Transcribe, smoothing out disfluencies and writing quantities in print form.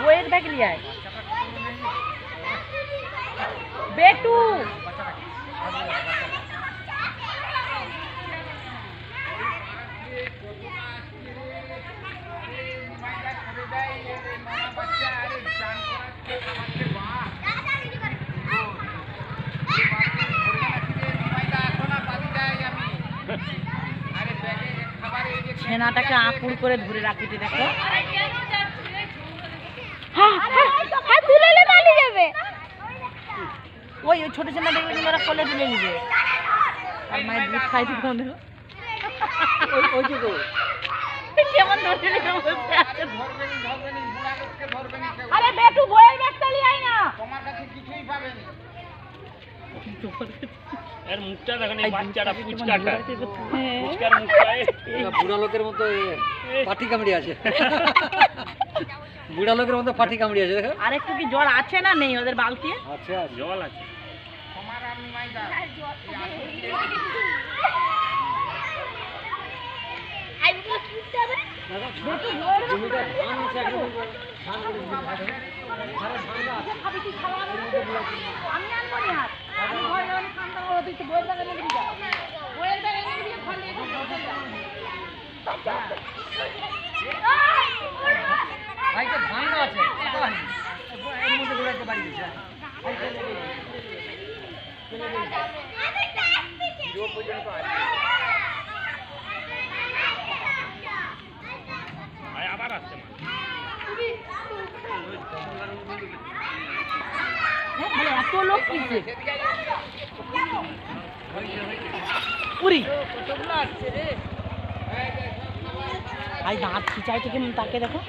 বইয়ের ব্যাগ নিয়ে আয় বেটু। ছেনাটাকে আঁকুড় করে ধরে রাখিতে দেখো। ওই ওই ছোট ছেনা দেখবে ওরা কোলে তুলে নিবে আর মায়ের দুধ খাইতে কেমন কেমন ধরে বসে আছে। আরে বেটু বইয়ের ব্যাগটা নিয়ে আয় না, তোমার কাছে কিছুই পাবে না। এর মুখটা দেখেন, এই বাচ্চাটা পুচকাটা, পুচকার মুখটা বুড়া লোকের মতো পাটি কামড়ি আছে। বুড়া লোকের মতো পাটি কামড়ি আছে দেখো। আর একটু কি জল আছে না নেই ওদের বালতি? আচ্ছা জল আছে। ভাইটা ভাঙা আছে, এর মধ্যে ঘোরাতে পারি না। আবার আসছে এত লোক কিসে পুরি ভাই দাঁত খিচাইছে কেমন তাকে দেখো।